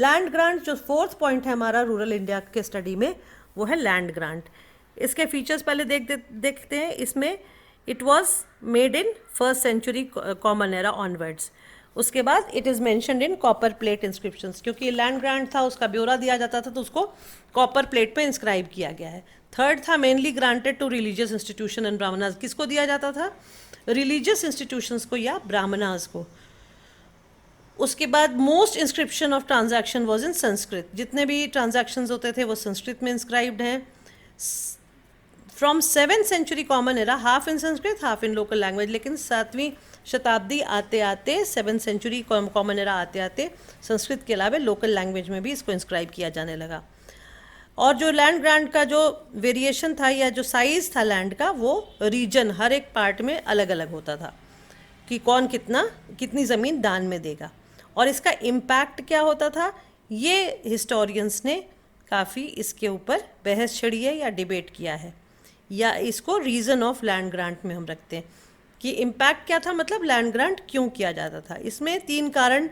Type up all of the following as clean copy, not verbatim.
Land grant जो fourth point है हमारा रूरल इंडिया के स्टडी में, वो है लैंड ग्रांट। इसके फीचर्स पहले देखते हैं। इसमें it was made in first century common era onwards. उसके बाद it is mentioned in copper plate inscriptions, क्योंकि लैंड ग्रांट था उसका ब्यौरा दिया जाता था तो उसको कॉपर प्लेट पे इंस्क्राइब किया गया है। थर्ड था mainly granted to religious institution and Brahmanas. किसको दिया जाता था? रिलीजियस इंस्टीट्यूशंस को या ब्राह्मणास को। उसके बाद most inscription of transaction was in Sanskrit. जितने भी ट्रांजैक्शन होते थे वो संस्कृत में इंस्क्राइब्ड हैं। From 7th century common era half in Sanskrit half in local language. लेकिन 7वीं शताब्दी आते आते 7th सेंचुरी कॉमन एरा आते आते संस्कृत के अलावा लोकल लैंग्वेज में भी इसको इंस्क्राइब किया जाने लगा। और जो लैंड ग्रांट का जो वेरिएशन था या जो साइज़ था लैंड का, वो रीजन हर एक पार्ट में अलग अलग होता था कि कौन कितनी ज़मीन दान में देगा। और इसका इम्पैक्ट क्या होता था, ये हिस्टोरियंस ने काफ़ी इसके ऊपर बहस छड़ी है या डिबेट किया है, या इसको रीज़न ऑफ लैंड ग्रांट में हम रखते हैं कि इम्पैक्ट क्या था, मतलब लैंड ग्रांट क्यों किया जाता था। इसमें 3 कारण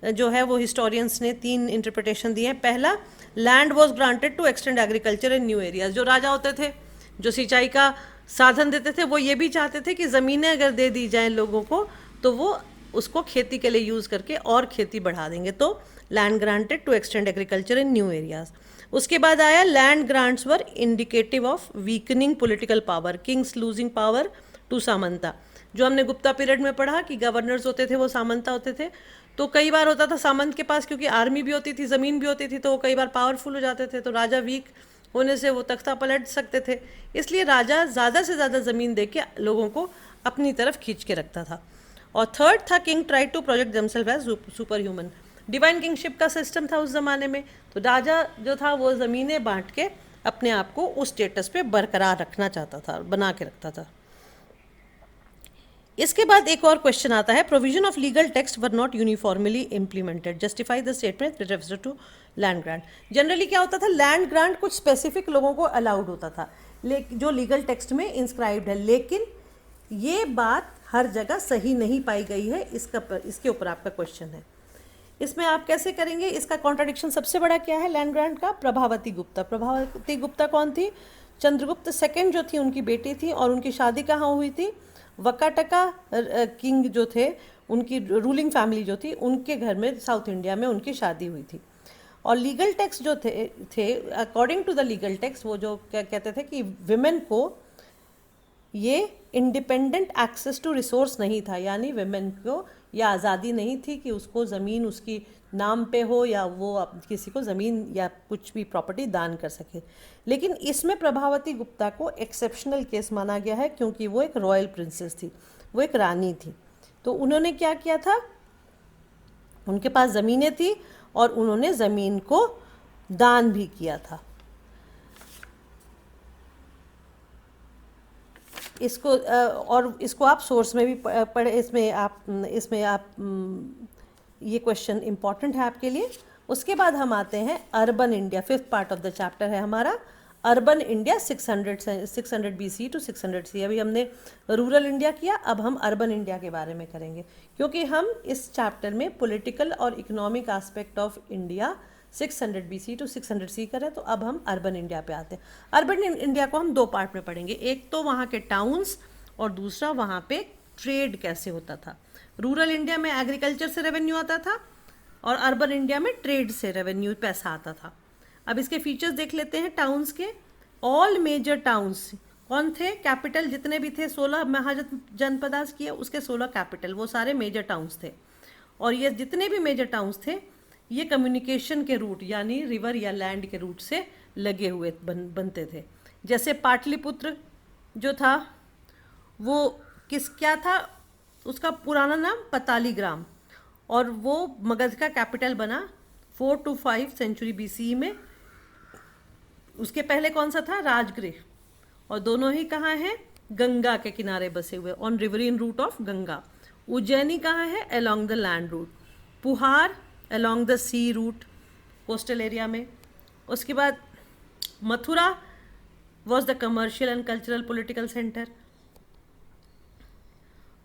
जो है वो हिस्टोरियंस ने 3 इंटरप्रिटेशन दिए हैं। पहला, land was granted to extend agriculture in new areas. जो राजा होते थे जो सिंचाई का साधन देते थे, वो ये भी चाहते थे कि ज़मीनें अगर दे दी जाएँ लोगों को तो वो उसको खेती के लिए यूज़ करके और खेती बढ़ा देंगे, तो land granted to extend agriculture in new areas. उसके बाद आया land grants were indicative of weakening political power, kings losing power to samanta. जो हमने गुप्ता पीरियड में पढ़ा कि गवर्नर्स होते थे वो सामंता होते थे, तो कई बार होता था सामंत के पास क्योंकि आर्मी भी होती थी, ज़मीन भी होती थी, तो वो कई बार पावरफुल हो जाते थे, तो राजा वीक होने से वो तख्ता पलट सकते थे। इसलिए राजा ज़्यादा से ज़्यादा ज़मीन दे के लोगों को अपनी तरफ खींच के रखता था। और थर्ड था king try to project themselves as super human. Divine kingship का सिस्टम था उस ज़माने में, तो राजा जो था वो ज़मीनें बांट के अपने आप को उस स्टेटस पे बरकरार रखना चाहता था, बना के रखता था। इसके बाद एक और क्वेश्चन आता है, provision of legal text were not uniformly implemented, justify the statement with reference to land grant. Generally क्या होता था, लैंड ग्रांट कुछ स्पेसिफिक लोगों को अलाउड होता था जो लीगल टेक्स्ट में इंस्क्राइब्ड है, लेकिन ये बात हर जगह सही नहीं पाई गई है। इसके ऊपर आपका क्वेश्चन है। इसमें आप कैसे करेंगे, इसका कॉन्ट्राडिक्शन सबसे बड़ा क्या है लैंड ग्रांट का? प्रभावती गुप्ता। प्रभावती गुप्ता कौन थी? चंद्रगुप्त सेकंड जो थी उनकी बेटी थी, और उनकी शादी कहाँ हुई थी? वकाटका किंग जो थे, उनकी रूलिंग फैमिली जो थी, उनके घर में साउथ इंडिया में उनकी शादी हुई थी। और लीगल टेक्स्ट जो थे according to the legal text, वो जो क्या कहते थे कि विमेन को ये इंडिपेंडेंट एक्सेस टू रिसोर्स नहीं था, यानी विमेन को यह आज़ादी नहीं थी कि उसको ज़मीन उसकी नाम पे हो या वो किसी को ज़मीन या कुछ भी प्रॉपर्टी दान कर सके। लेकिन इसमें प्रभावती गुप्ता को एक्सेप्शनल केस माना गया है, क्योंकि वो एक रॉयल प्रिंसेस थी, वो एक रानी थी। तो उन्होंने क्या किया था, उनके पास ज़मीनें थी और उन्होंने ज़मीन को दान भी किया था। इसको और इसको आप सोर्स में भी पढ़े, इसमें आप ये क्वेश्चन इम्पॉर्टेंट है आपके लिए। उसके बाद हम आते हैं urban India, 5th part of the chapter है हमारा urban India 600 BC to 600 CE। अभी हमने रूरल इंडिया किया, अब हम अर्बन इंडिया के बारे में करेंगे, क्योंकि हम इस चैप्टर में पॉलिटिकल और economic aspect of India 600 BC to 600 CE करें। तो अब हम अर्बन इंडिया पे आते हैं। अर्बन इंडिया को हम 2 पार्ट में पढ़ेंगे, एक तो वहाँ के टाउन्स और दूसरा वहाँ पे ट्रेड कैसे होता था। रूरल इंडिया में एग्रीकल्चर से रेवेन्यू आता था और अर्बन इंडिया में ट्रेड से रेवेन्यू पैसा आता था। अब इसके फीचर्स देख लेते हैं टाउन्स के। ऑल मेजर टाउन्स कौन थे? कैपिटल जितने भी थे 16 महाजनपदास किए, उसके 16 कैपिटल, वो सारे मेजर टाउन्स थे। और ये जितने भी मेजर टाउन्स थे ये कम्युनिकेशन के रूट यानी रिवर या लैंड के रूट से लगे हुए बनते थे। जैसे पाटलिपुत्र जो था वो क्या था, उसका पुराना नाम पतालीग्राम, और वो मगध का कैपिटल बना 4 to 5 सेंचुरी BCE में। उसके पहले कौन सा था? राजगृह। और दोनों ही कहाँ हैं? गंगा के किनारे बसे हुए, on riverine route of Ganga. Ujjaini कहाँ है? Along the land route. Puhar along the sea route, coastal area में। उसके बाद Mathura was the commercial and cultural political centre.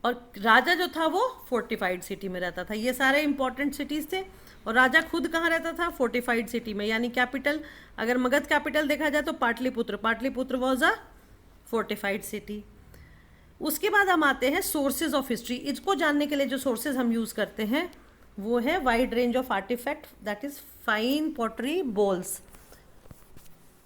और राजा जो था वो फोर्टिफाइड सिटी में रहता था। ये सारे इंपॉर्टेंट सिटीज़ थे। और राजा खुद कहाँ रहता था? फोर्टिफाइड सिटी में, यानी कैपिटल, अगर मगध कैपिटल देखा जाए तो Pataliputra, Pataliputra was a fortified city. उसके बाद हम आते हैं सोर्सेज ऑफ हिस्ट्री। इसको जानने के लिए जो सोर्सेज हम यूज़ करते हैं वो है wide range of artifact, that is fine pottery bowls.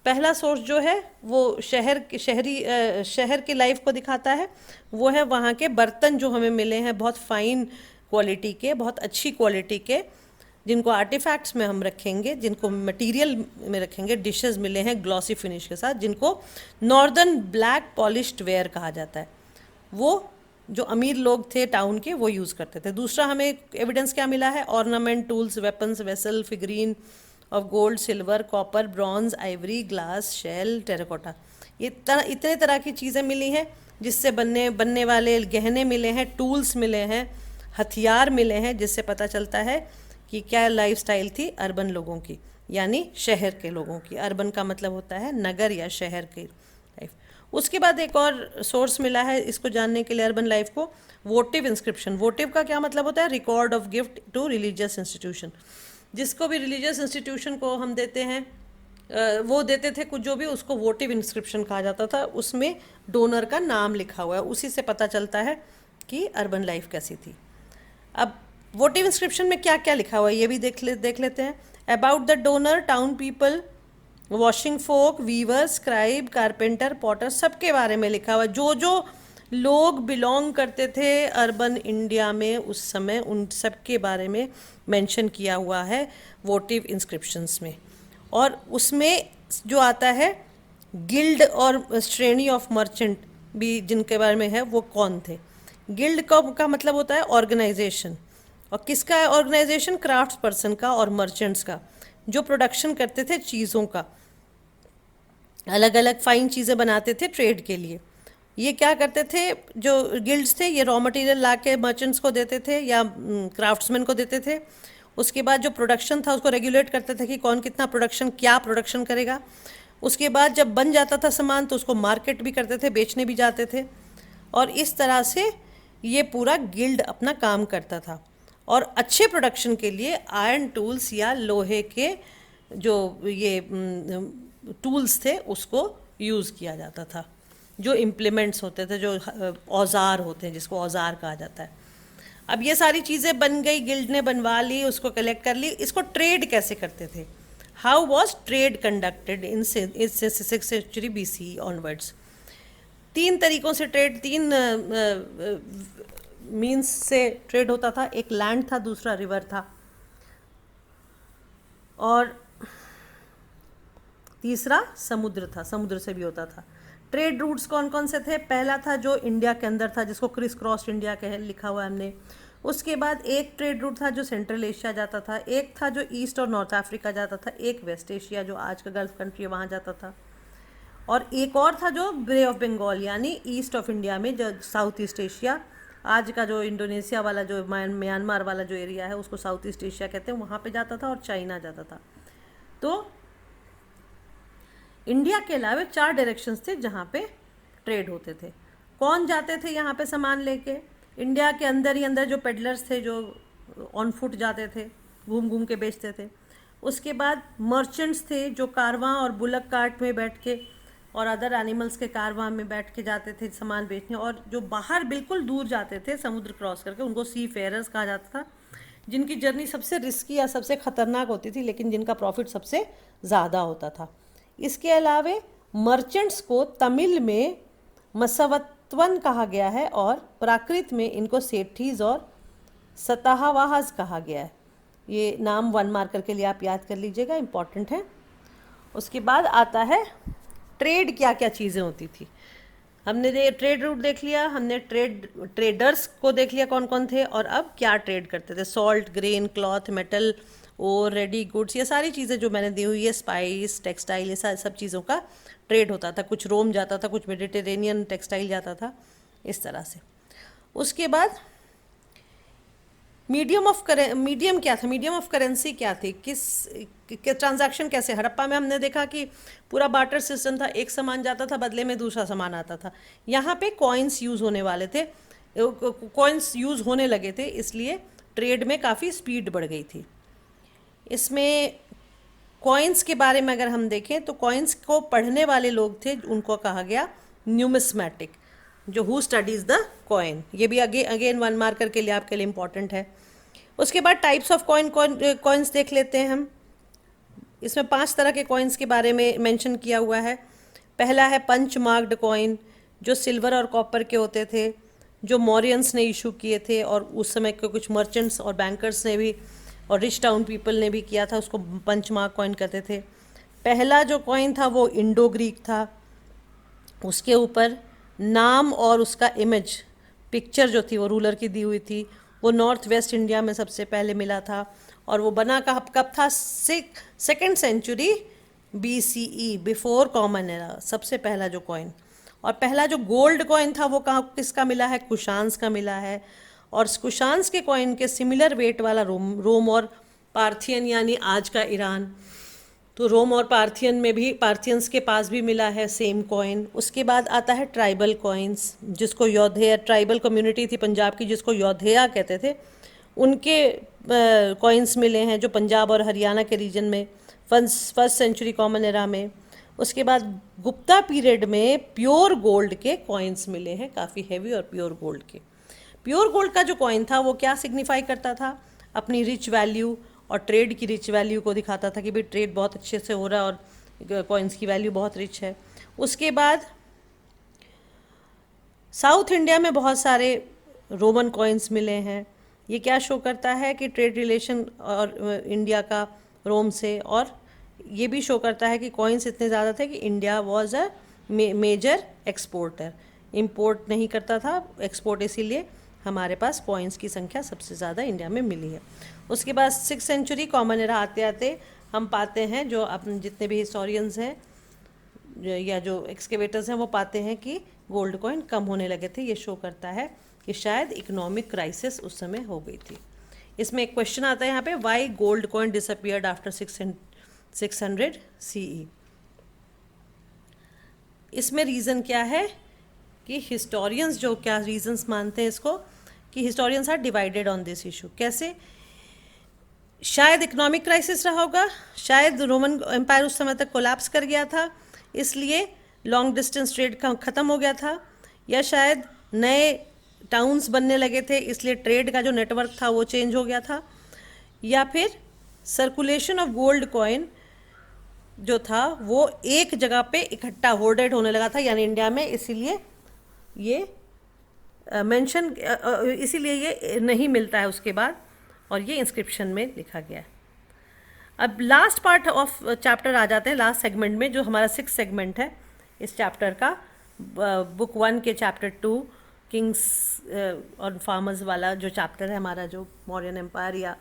पहला सोर्स जो है वो शहर की लाइफ को दिखाता है। वो है वहाँ के बर्तन जो हमें मिले हैं, बहुत फाइन क्वालिटी के, बहुत अच्छी क्वालिटी के, जिनको आर्टिफैक्ट्स में हम रखेंगे, जिनको मटेरियल में रखेंगे। डिशेस मिले हैं ग्लॉसी फिनिश के साथ, जिनको नॉर्दर्न ब्लैक पॉलिश्ड वेयर कहा जाता है। वो जो अमीर लोग थे टाउन के वो यूज़ करते थे। दूसरा हमें एविडेंस क्या मिला है? Ornament, tools, weapons, vessel, figurine of gold, silver, copper, bronze, ivory, glass, shell, terracotta. ये इतने तरह की चीज़ें मिली हैं जिससे बनने वाले गहने मिले हैं, टूल्स मिले हैं, हथियार मिले हैं, जिससे पता चलता है कि क्या लाइफस्टाइल थी अर्बन लोगों की, यानी शहर के लोगों की। अर्बन का मतलब होता है नगर या शहर की लाइफ। उसके बाद एक और सोर्स मिला है इसको जानने के लिए अर्बन लाइफ को, वोटिव इंस्क्रिप्शन। वोटिव का क्या मतलब होता है? Record of gift to religious institution. जिसको भी रिलीजियस इंस्टीट्यूशन को हम देते हैं, वो देते थे कुछ जो भी, उसको वोटिव इंस्क्रिप्शन कहा जाता था। उसमें डोनर का नाम लिखा हुआ है, उसी से पता चलता है कि अर्बन लाइफ कैसी थी। अब वोटिव इंस्क्रिप्शन में क्या क्या लिखा हुआ है ये भी देख लेते हैं। About the donor, town people, washing folk, weaver, scribe, carpenter, potter, सबके बारे में लिखा हुआ है। जो जो लोग बिलोंग करते थे अर्बन इंडिया में उस समय, उन सब के बारे में मेंशन किया हुआ है वोटिव इंस्क्रिप्शंस में। और उसमें जो आता है गिल्ड और श्रेणी ऑफ मर्चेंट भी जिनके बारे में है, वो कौन थे। गिल्ड का मतलब होता है ऑर्गेनाइजेशन, और किसका है ऑर्गेनाइजेशन? क्राफ्ट्स पर्सन का और मर्चेंट्स का, जो प्रोडक्शन करते थे चीज़ों का, अलग अलग फाइन चीज़ें बनाते थे ट्रेड के लिए। ये क्या करते थे? जो गिल्ड्स थे ये रॉ मटेरियल ला के मर्चेंट्स को देते थे या क्राफ्ट्समैन को देते थे। उसके बाद जो प्रोडक्शन था उसको रेगुलेट करते थे कि कौन कितना प्रोडक्शन, क्या प्रोडक्शन करेगा। उसके बाद जब बन जाता था सामान तो उसको मार्केट भी करते थे, बेचने भी जाते थे। और इस तरह से ये पूरा गिल्ड अपना काम करता था। और अच्छे प्रोडक्शन के लिए आयरन टूल्स या लोहे के जो ये टूल्स थे उसको यूज़ किया जाता था, जो इम्प्लीमेंट्स होते थे, जो औजार होते हैं, जिसको औजार कहा जाता है। अब ये सारी चीज़ें बन गई, गिल्ड ने बनवा ली, उसको कलेक्ट कर ली। इसको ट्रेड कैसे करते थे? How was trade conducted in 6th century BC onwards? 3 तरीक़ों से ट्रेड, 3 मीन्स से ट्रेड होता था। एक लैंड था, दूसरा रिवर था, और तीसरा समुद्र था, समुद्र से भी होता था। ट्रेड रूट्स कौन कौन से थे? पहला था जो इंडिया के अंदर था, जिसको क्रिस क्रॉस इंडिया कह लिखा हुआ है हमने। उसके बाद एक ट्रेड रूट था जो सेंट्रल एशिया जाता था, एक था जो ईस्ट और नॉर्थ अफ्रीका जाता था, एक वेस्ट एशिया जो आज का गल्फ कंट्री है वहाँ जाता था, और एक और था जो बे ऑफ बंगाल यानी ईस्ट ऑफ इंडिया में, जो साउथ ईस्ट एशिया, आज का जो इंडोनेशिया वाला, जो म्यांमार वाला जो एरिया है उसको साउथ ईस्ट एशिया कहते हैं, वहाँ पे जाता था, और चाइना जाता था। तो इंडिया के अलावा 4 डायरेक्शंस थे जहाँ पे ट्रेड होते थे। कौन जाते थे यहाँ पे सामान लेके? इंडिया के अंदर ही अंदर जो पेडलर्स थे, जो ऑन फुट जाते थे, घूम घूम के बेचते थे। उसके बाद मर्चेंट्स थे जो कारवां और बुलक कार्ट में बैठ के और अदर एनिमल्स के कारवां में बैठ के जाते थे सामान बेचने। और जो बाहर बिल्कुल दूर जाते थे समुद्र क्रॉस करके, उनको सी फेयरर्स कहा जाता था, जिनकी जर्नी सबसे रिस्की या सबसे ख़तरनाक होती थी, लेकिन जिनका प्रॉफिट सबसे ज़्यादा होता था। इसके अलावे मर्चेंट्स को तमिल में मसवत्वन कहा गया है, और प्राकृत में इनको सेठीज और सताहवाहज कहा गया है। ये नाम 1 मार्कर के लिए आप याद कर लीजिएगा, इम्पॉर्टेंट है। उसके बाद आता है ट्रेड, क्या क्या चीज़ें होती थी। हमने ट्रेड रूट देख लिया, हमने ट्रेडर्स को देख लिया कौन कौन थे, और अब क्या ट्रेड करते थे। सॉल्ट, ग्रेन, क्लॉथ, मेटल और रेडी गुड्स, ये सारी चीज़ें जो मैंने दी हुई है, स्पाइस, टेक्सटाइल, ये सब चीज़ों का ट्रेड होता था। कुछ रोम जाता था, कुछ मेडिटेरेनियन टेक्सटाइल जाता था, इस तरह से। उसके बाद मीडियम क्या था? मीडियम ऑफ करेंसी क्या थी? ट्रांजैक्शन कैसे? हड़प्पा में हमने देखा कि पूरा बार्टर सिस्टम था, एक सामान जाता था, बदले में दूसरा सामान आता था। यहाँ पे कॉइन्स यूज़ होने वाले थे। कॉइन्स यूज़ होने लगे थे, इसलिए ट्रेड में काफ़ी स्पीड बढ़ गई थी। इसमें कॉइन्स के बारे में अगर हम देखें तो कॉइन्स को पढ़ने वाले लोग थे, उनको कहा गया न्यूमिस्मैटिक, जो हु स्टडीज द कॉइन। ये भी अगेन 1 मार्कर के लिए आपके लिए इम्पॉर्टेंट है। उसके बाद टाइप्स ऑफ कॉइन्स देख लेते हैं हम। इसमें 5 तरह के कॉइन्स के बारे में मेंशन किया हुआ है। पहला है पंच मार्क्ड कॉइन, जो सिल्वर और कॉपर के होते थे, जो मौर्यंस ने इशू किए थे, और उस समय के कुछ मर्चेंट्स और बैंकर्स ने भी और रिच टाउन पीपल ने भी किया था, उसको पंच मार्क कॉइन कहते थे। पहला जो कॉइन था वो इंडो ग्रीक था, उसके ऊपर नाम और उसका इमेज पिक्चर जो थी वो रूलर की दी हुई थी। वो नॉर्थ वेस्ट इंडिया में सबसे पहले मिला था, और वो बना कब था? 2nd century BCE, before common era, सबसे पहला जो कॉइन। और पहला जो गोल्ड कॉइन था वो कहाँ किसका मिला है? कुशांस का मिला है। और कुशांस के कॉइन के सिमिलर वेट वाला रोम और पार्थियन, यानी आज का ईरान, तो रोम और पार्थियन में भी, पार्थियंस के पास भी मिला है सेम कॉइन। उसके बाद आता है ट्राइबल कॉइन्स, जिसको योधेया, ट्राइबल कम्युनिटी थी पंजाब की जिसको योधेया कहते थे, उनके कॉइन्स मिले हैं, जो पंजाब और हरियाणा के रीजन में 1st सेंचुरी कॉमन एरा में। उसके बाद गुप्ता पीरियड में प्योर गोल्ड के कॉइन्स मिले हैं, काफ़ी हैवी और प्योर गोल्ड के। प्योर गोल्ड का जो कॉइन था वो क्या सिग्निफाई करता था? अपनी रिच वैल्यू और ट्रेड की रिच वैल्यू को दिखाता था कि भाई ट्रेड बहुत अच्छे से हो रहा है और कॉइन्स की वैल्यू बहुत रिच है। उसके बाद साउथ इंडिया में बहुत सारे रोमन कॉइन्स मिले हैं। ये क्या शो करता है कि ट्रेड रिलेशन और इंडिया का रोम से, और ये भी शो करता है कि कॉइन्स इतने ज़्यादा थे कि India was a major exporter, import नहीं करता था, एक्सपोर्ट, इसीलिए हमारे पास कॉइन्स की संख्या सबसे ज़्यादा इंडिया में मिली है। उसके बाद 6th सेंचुरी कॉमन एरा आते आते हम पाते हैं, जो अपने जितने भी हिस्टोरियंस हैं या जो एक्सकेवेटर्स हैं वो पाते हैं कि गोल्ड कॉइन कम होने लगे थे। ये शो करता है कि शायद इकोनॉमिक क्राइसिस उस समय हो गई थी। इसमें एक क्वेश्चन आता है यहाँ पे, why gold coin disappeared after 600 CE। इसमें रीज़न क्या है कि हिस्टोरियंस जो क्या रीजंस मानते हैं इसको, कि historians are divided on this issue. कैसे? शायद इकोनॉमिक क्राइसिस रहा होगा, शायद रोमन एम्पायर उस समय तक कोलैप्स कर गया था, इसलिए लॉन्ग डिस्टेंस ट्रेड का ख़त्म हो गया था, या शायद नए टाउन्स बनने लगे थे इसलिए ट्रेड का जो नेटवर्क था वो चेंज हो गया था, या फिर सर्कुलेशन ऑफ गोल्ड कॉइन जो था वो एक जगह पे इकट्ठा होर्डेड होने लगा था, यानी इंडिया में, इसीलिए ये मेंशन, इसीलिए ये नहीं मिलता है उसके बाद, और ये इंस्क्रिप्शन में लिखा गया है। अब लास्ट पार्ट ऑफ चैप्टर आ जाते हैं, लास्ट सेगमेंट में, जो हमारा 6th सेगमेंट है इस चैप्टर का, बुक 1 के चैप्टर 2 किंग्स और फार्मर्स वाला जो चैप्टर है हमारा, जो मौर्यन एम्पायर या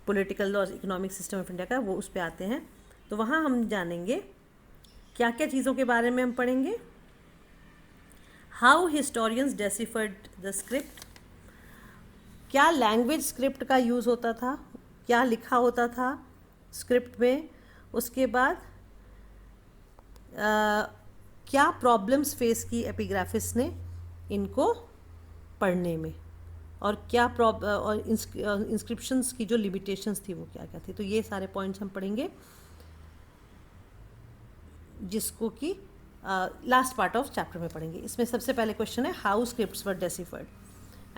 पॉलिटिकल और इकोनॉमिक सिस्टम ऑफ इंडिया का, वो उस पर आते हैं। तो वहाँ हम जानेंगे क्या क्या चीज़ों के बारे में हम पढ़ेंगे। How historians deciphered the script, क्या लैंग्वेज स्क्रिप्ट का यूज़ होता था, क्या लिखा होता था स्क्रिप्ट में। उसके बाद क्या प्रॉब्लम्स फेस की एपिग्राफिस ने इनको पढ़ने में, और क्या और इंस्क्रिप्शंस की जो लिमिटेशंस थी वो क्या क्या थी। तो ये सारे पॉइंट्स हम पढ़ेंगे, जिसको कि लास्ट पार्ट ऑफ चैप्टर में पढ़ेंगे। इसमें सबसे पहले क्वेश्चन है, how scripts were deciphered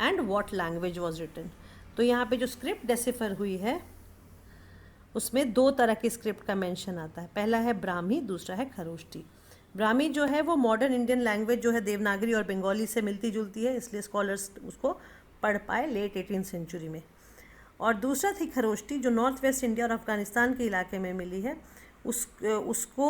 and what language was written. तो यहाँ पे जो स्क्रिप्ट डेसिफर हुई है उसमें 2 तरह की स्क्रिप्ट का मेंशन आता है। पहला है ब्राह्मी, दूसरा है खरोष्टी। ब्राह्मी जो है वो मॉडर्न इंडियन लैंग्वेज जो है देवनागरी और बंगाली से मिलती जुलती है, इसलिए स्कॉलर्स उसको पढ़ पाए लेट 18th सेंचुरी में। और दूसरा थी खरोष्टी, जो नॉर्थ वेस्ट इंडिया और अफगानिस्तान के इलाके में मिली है। उसको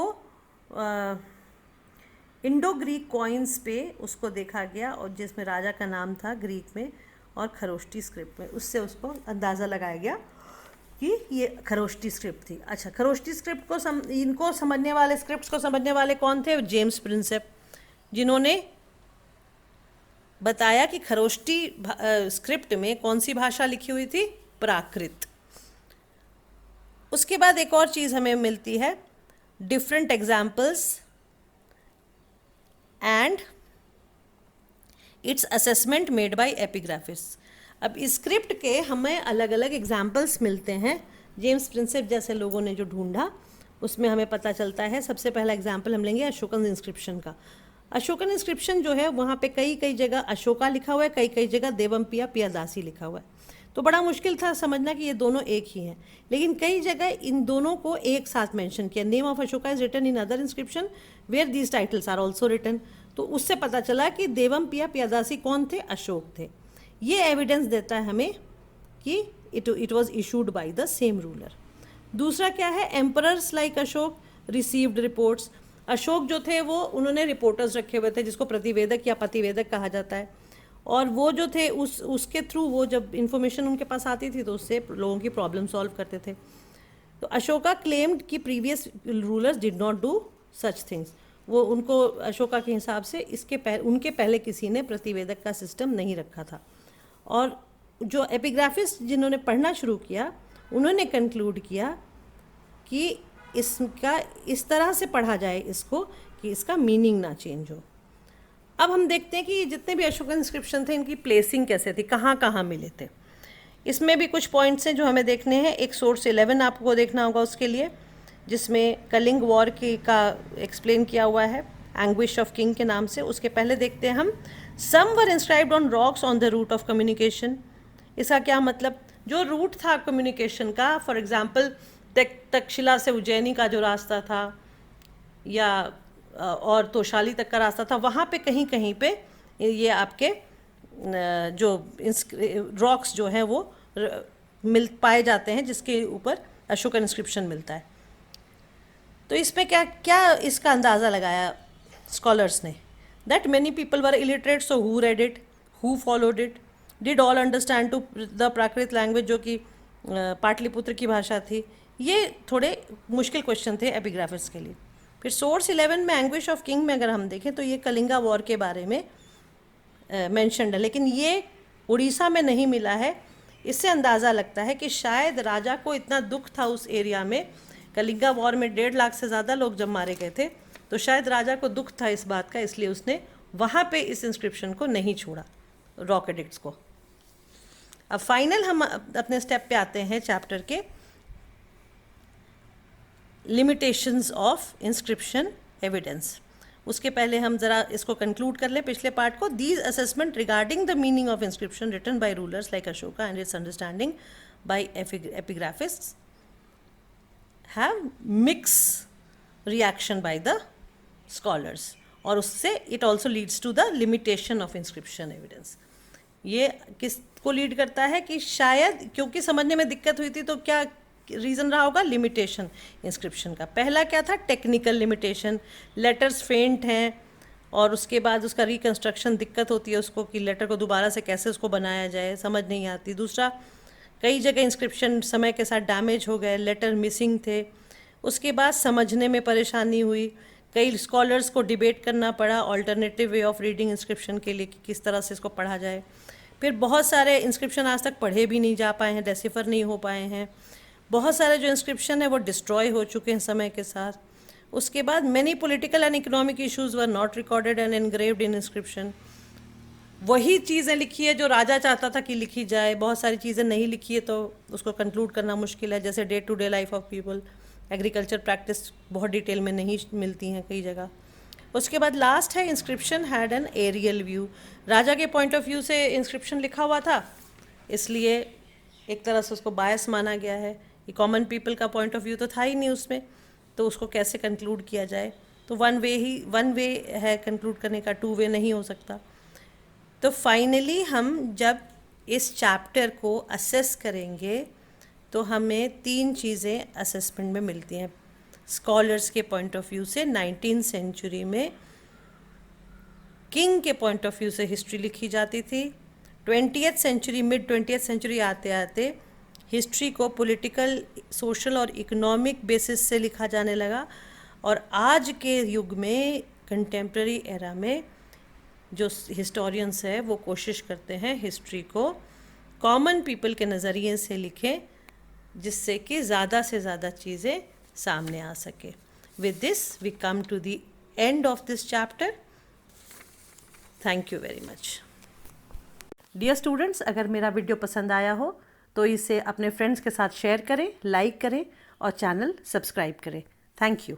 इंडो ग्रीक कॉइन्स पे उसको देखा गया, और जिसमें राजा का नाम था ग्रीक में और खरोष्टी स्क्रिप्ट में, उससे उसको अंदाज़ा लगाया गया कि ये खरोष्टी स्क्रिप्ट थी। अच्छा, खरोष्टी स्क्रिप्ट को इनको समझने वाले, स्क्रिप्ट्स को समझने वाले कौन थे? जेम्स प्रिंसेप, जिन्होंने बताया कि खरोष्टी स्क्रिप्ट में कौन सी भाषा लिखी हुई थी? प्राकृत। उसके बाद एक और चीज़ हमें मिलती है, different examples and its assessment made by epigraphist. अब इस स्क्रिप्ट के हमें अलग अलग एग्जाम्पल्स मिलते हैं, जेम्स प्रिंसेप जैसे लोगों ने जो ढूंढा उसमें हमें पता चलता है। सबसे पहला एग्जाम्पल हम लेंगे अशोकन इंस्क्रिप्शन का। अशोकन इंस्क्रिप्शन जो है वहाँ पे कई कई जगह अशोका लिखा हुआ है, कई कई जगह देवम्पिया पियादासी लिखा हुआ है। तो बड़ा मुश्किल था समझना कि ये दोनों एक ही हैं, लेकिन कई जगह इन दोनों को एक साथ मेंशन किया। Name of Ashoka is written in other inscription where these titles are also written. तो उससे पता चला कि देवम्पिया पियादासी कौन थे, अशोक थे। ये एविडेंस देता है हमें कि it was issued by the same ruler. दूसरा क्या है, emperors like Ashok received reports. Ashok जो थे वो उन्होंने रिपोर्टर्स रखे हुए थे जिसको प्रतिवेदक या प्रतिवेदक कहा जाता है, और वो जो थे उसके थ्रू वो जब इन्फॉर्मेशन उनके पास आती थी तो उससे लोगों की प्रॉब्लम सॉल्व करते थे। तो अशोका क्लेम्ड कि previous rulers did not do such things. वो उनको अशोका के हिसाब से उनके पहले किसी ने प्रतिवेदक का सिस्टम नहीं रखा था। और जो एपिग्राफिस्ट जिन्होंने पढ़ना शुरू किया उन्होंने कंक्लूड किया कि इसका इस तरह से पढ़ा जाए इसको कि इसका मीनिंग ना चेंज हो। अब हम देखते हैं कि जितने भी अशोकन इंस्क्रिप्शन थे इनकी प्लेसिंग कैसे थी, कहाँ कहाँ मिले थे। इसमें भी कुछ पॉइंट्स हैं जो हमें देखने हैं। एक सोर्स 11 आपको देखना होगा उसके लिए, जिसमें कलिंग वॉर का एक्सप्लेन किया हुआ है एंग्विश ऑफ किंग के नाम से। उसके पहले देखते हैं हम, some were inscribed on rocks on the route of communication. इसका क्या मतलब, जो रूट था कम्युनिकेशन का, फॉर एग्जांपल तक्षशिला से उज्जैनी का जो रास्ता था या और तोशाली तक का रास्ता था, वहाँ पे कहीं कहीं पे ये आपके जो रॉक्स जो हैं वो मिल पाए जाते हैं जिसके ऊपर अशोकन इंस्क्रिप्शन मिलता है। तो इसमें क्या क्या इसका अंदाज़ा लगाया स्कॉलर्स ने, that many people were illiterate, so who read it, who followed it, did all understand to the Prakrit language, जो कि पाटलिपुत्र की भाषा थी। ये थोड़े मुश्किल क्वेश्चन थे एपिग्राफिस्ट के लिए। फिर सोर्स 11 में एंग्विश ऑफ किंग में अगर हम देखें तो ये कलिंगा वॉर के बारे में मेंशन्ड है, लेकिन ये उड़ीसा में नहीं मिला है। इससे अंदाज़ा लगता है कि शायद राजा को इतना दुख था उस एरिया में, कलिंगा वॉर में 1.5 लाख से ज़्यादा लोग जब मारे गए थे, तो शायद राजा को दुख था इस बात का, इसलिए उसने वहाँ पे इस इंस्क्रिप्शन को नहीं छोड़ा, रॉक एडिक्ट्स को। अब फाइनल हम अपने स्टेप पे आते हैं चैप्टर के लिमिटेशंस ऑफ इंस्क्रिप्शन एविडेंस। उसके पहले हम ज़रा इसको कंक्लूड कर लें पिछले पार्ट को। These assessment regarding the meaning of inscription written by rulers like Ashoka and its understanding by epigraphists have mix reaction by the scholars, और उससे it also leads to the limitation of inscription evidence. ये किसको lead करता है कि शायद क्योंकि समझने में दिक्कत हुई थी, तो क्या रीज़न रहा होगा, लिमिटेशन इंस्क्रिप्शन का। पहला क्या था, टेक्निकल लिमिटेशन, लेटर्स फेंट हैं और उसके बाद उसका रिकंस्ट्रक्शन दिक्कत होती है उसको कि लेटर को दोबारा से कैसे उसको बनाया जाए, समझ नहीं आती। दूसरा, कई जगह इंस्क्रिप्शन समय के साथ डैमेज हो गए, लेटर मिसिंग थे। उसके बाद समझने में परेशानी हुई, कई स्कॉलर्स को डिबेट करना पड़ा alternative way of reading inscription के लिए कि किस तरह से इसको पढ़ा जाए। फिर बहुत सारे इंस्क्रिप्शन आज तक पढ़े भी नहीं जा पाए हैं, डेसिफर नहीं हो पाए हैं। बहुत सारे जो इंस्क्रिप्शन है वो डिस्ट्रॉय हो चुके हैं समय के साथ। उसके बाद many political and economic issues were not recorded and engraved in inscription. वही चीज़ें लिखी है जो राजा चाहता था कि लिखी जाए, बहुत सारी चीज़ें नहीं लिखी है तो उसको कंक्लूड करना मुश्किल है, जैसे day to day life of people, agriculture practice बहुत डिटेल में नहीं मिलती हैं कई जगह। उसके बाद लास्ट है, inscription had an aerial view. राजा के पॉइंट ऑफ व्यू से इंस्क्रिप्शन लिखा हुआ था, इसलिए एक तरह से उसको बायस माना गया है। ये कॉमन पीपल का पॉइंट ऑफ व्यू तो था ही नहीं उसमें, तो उसको कैसे कंक्लूड किया जाए। तो वन वे है कंक्लूड करने का, 2 वे नहीं हो सकता। तो फाइनली हम जब इस चैप्टर को असेस करेंगे तो हमें 3 चीज़ें असेसमेंट में मिलती हैं स्कॉलर्स के पॉइंट ऑफ व्यू से। 19th सेंचुरी में किंग के पॉइंट ऑफ व्यू से हिस्ट्री लिखी जाती थी। 20th century, mid 20th century आते आते हिस्ट्री को पॉलिटिकल, सोशल और इकोनॉमिक बेसिस से लिखा जाने लगा। और आज के युग में, कंटेम्प्रेरी एरा में, जो हिस्टोरियंस है वो कोशिश करते हैं हिस्ट्री को कॉमन पीपल के नज़रिए से लिखें, जिससे कि ज़्यादा से ज़्यादा चीज़ें सामने आ सके। With this we come to the end of this chapter. Thank you very much. Dear students, अगर मेरा वीडियो पसंद आया हो तो इसे अपने फ्रेंड्स के साथ शेयर करें, लाइक करें और चैनल सब्सक्राइब करें। Thank you.